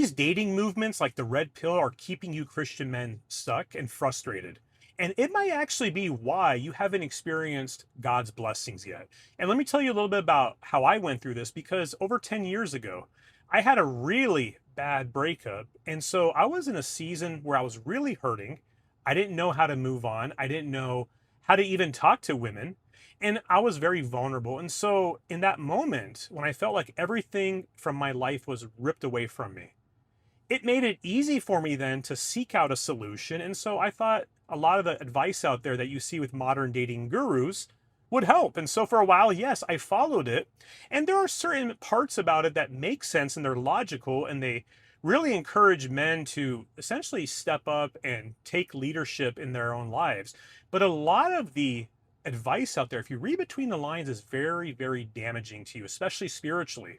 These dating movements like the red pill are keeping you Christian men stuck and frustrated. And it might actually be why you haven't experienced God's blessings yet. And let me tell you a little bit about how I went through this because over 10 years ago, I had a really bad breakup. And so I was in a season where I was really hurting. I didn't know how to move on, I didn't know how to even talk to women. And I was very vulnerable. And so, in that moment, when I felt like everything from my life was ripped away from me, it made it easy for me then to seek out a solution. And so I thought a lot of the advice out there that you see with modern dating gurus would help. And so for a while, yes, I followed it. And there are certain parts about it that make sense and they're logical and they really encourage men to essentially step up and take leadership in their own lives. But a lot of the advice out there, if you read between the lines, is very, very damaging to you, especially spiritually.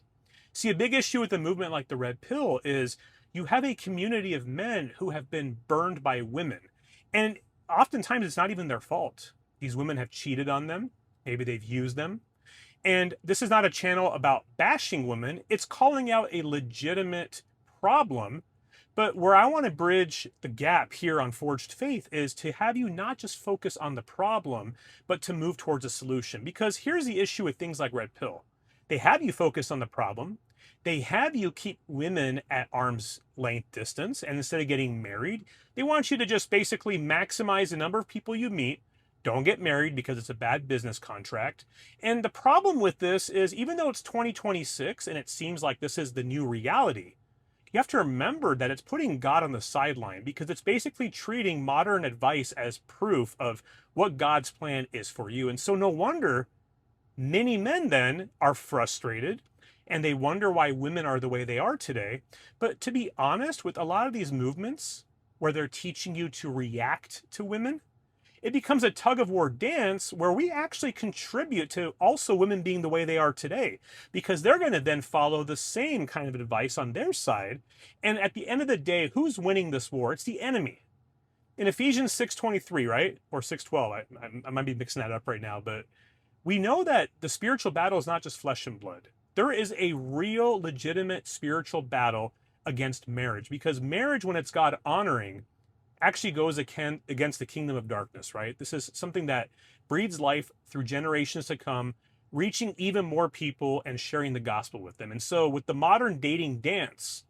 See, a big issue with a movement like the Red Pill is you have a community of men who have been burned by women. And oftentimes it's not even their fault. These women have cheated on them, maybe they've used them. And this is not a channel about bashing women, it's calling out a legitimate problem. But where I want to bridge the gap here on Forged Faith is to have you not just focus on the problem, but to move towards a solution. Because here's the issue with things like Red Pill: they have you focus on the problem. They have you keep women at arm's length distance. And instead of getting married, they want you to just basically maximize the number of people you meet. Don't get married because it's a bad business contract. And the problem with this is, even though it's 2026 and it seems like this is the new reality, you have to remember that it's putting God on the sideline because it's basically treating modern advice as proof of what God's plan is for you. And so no wonder many men then are frustrated and they wonder why women are the way they are today. But to be honest, with a lot of these movements where they're teaching you to react to women, it becomes a tug of war dance where we actually contribute to also women being the way they are today, because they're going to then follow the same kind of advice on their side. And at the end of the day, who's winning this war? It's the enemy. In Ephesians 6:23, right? Or 6:12, I might be mixing that up right now, but we know that the spiritual battle is not just flesh and blood. There is a real, legitimate spiritual battle against marriage, because marriage, when it's God honoring, actually goes against the kingdom of darkness, right? This is something that breeds life through generations to come, reaching even more people and sharing the gospel with them. And so with the modern dating dance,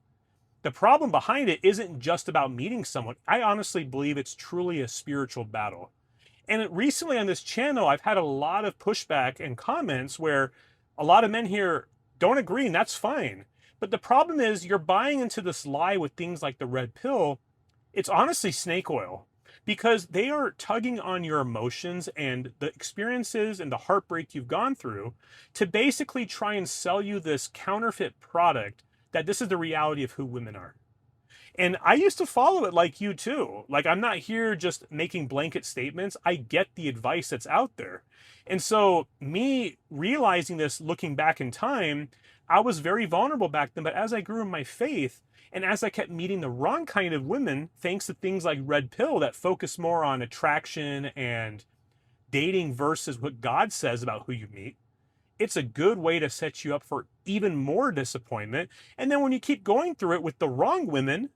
the problem behind it isn't just about meeting someone. I honestly believe it's truly a spiritual battle. And recently on this channel, I've had a lot of pushback and comments where a lot of men here don't agree, and that's fine. But the problem is you're buying into this lie with things like the red pill. It's honestly snake oil, because they are tugging on your emotions and the experiences and the heartbreak you've gone through to basically try and sell you this counterfeit product that this is the reality of who women are. And I used to follow it like you too. Like, I'm not here just making blanket statements. I get the advice that's out there. And so me realizing this, looking back in time, I was very vulnerable back then. But as I grew in my faith, and as I kept meeting the wrong kind of women, thanks to things like Red Pill that focus more on attraction and dating versus what God says about who you meet, it's a good way to set you up for even more disappointment. And then when you keep going through it with the wrong women,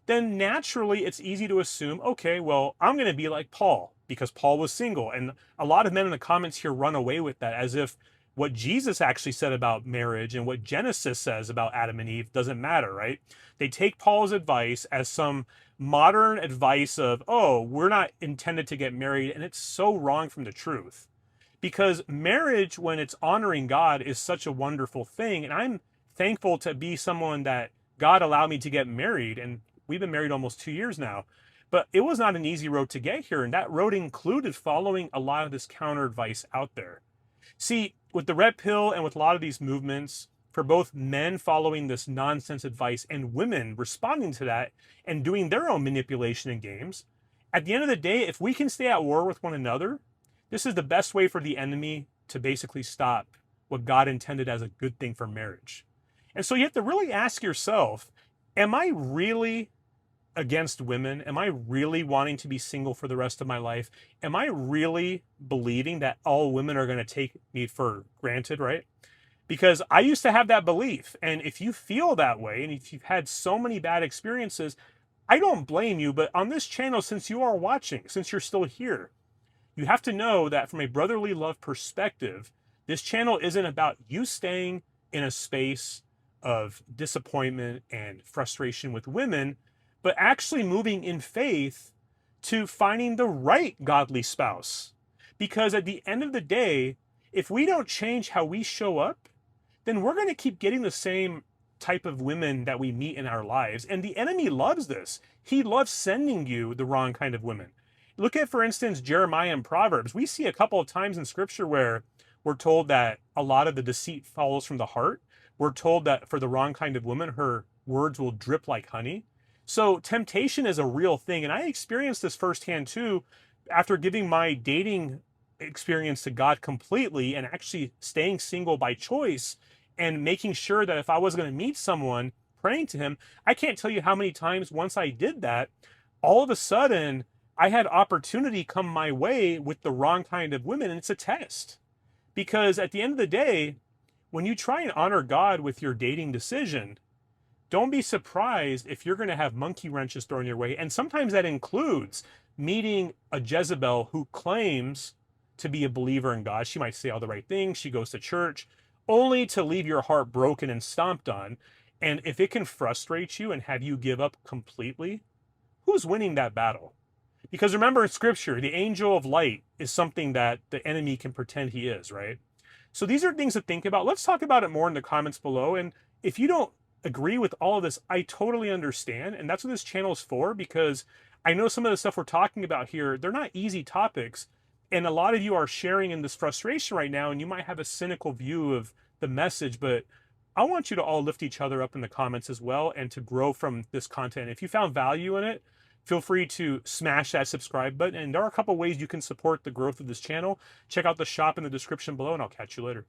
then naturally it's easy to assume, okay, well, I'm going to be like Paul because Paul was single. And a lot of men in the comments here run away with that as if what Jesus actually said about marriage and what Genesis says about Adam and Eve doesn't matter, right? They take Paul's advice as some modern advice of, oh, we're not intended to get married. And it's so wrong from the truth, because marriage, when it's honoring God, is such a wonderful thing. And I'm thankful to be someone that God allowed me to get married. And we've been married almost 2 years now. But it was not an easy road to get here. And that road included following a lot of this counter advice out there. See, with the red pill and with a lot of these movements, for both men following this nonsense advice and women responding to that and doing their own manipulation and games, at the end of the day, if we can stay at war with one another, this is the best way for the enemy to basically stop what God intended as a good thing for marriage. And so you have to really ask yourself, am I really against women? Am I really wanting to be single for the rest of my life? Am I really believing that all women are going to take me for granted, right? because I used to have that belief. And if you feel that way, and if you've had so many bad experiences, I don't blame you. But on this channel, since you are watching, since you're still here, you have to know that from a brotherly love perspective, this channel isn't about you staying in a space of disappointment and frustration with women, but actually moving in faith to finding the right godly spouse. Because at the end of the day, if we don't change how we show up, then we're going to keep getting the same type of women that we meet in our lives. And the enemy loves this. He loves sending you the wrong kind of women. Look at, for instance, Jeremiah and Proverbs. We see a couple of times in scripture where we're told that a lot of the deceit follows from the heart. We're told that for the wrong kind of woman, her words will drip like honey. So temptation is a real thing. And I experienced this firsthand too, after giving my dating experience to God completely and actually staying single by choice and making sure that if I was going to meet someone, praying to him. I can't tell you how many times once I did that, all of a sudden I had opportunity come my way with the wrong kind of women. And it's a test, because at the end of the day, when you try and honor God with your dating decision, don't be surprised if you're going to have monkey wrenches thrown your way. And sometimes that includes meeting a Jezebel who claims to be a believer in God. She might say all the right things. She goes to church, only to leave your heart broken and stomped on. And if it can frustrate you and have you give up completely, who's winning that battle? Because remember, in scripture, the angel of light is something that the enemy can pretend he is, right? So these are things to think about. Let's talk about it more in the comments below. And if you don't agree with all of this, I totally understand. And that's what this channel is for, because I know some of the stuff we're talking about here, they're not easy topics. And a lot of you are sharing in this frustration right now, and you might have a cynical view of the message, but I want you to all lift each other up in the comments as well and to grow from this content. If you found value in it, feel free to smash that subscribe button. And there are a couple ways you can support the growth of this channel. Check out the shop in the description below, and I'll catch you later.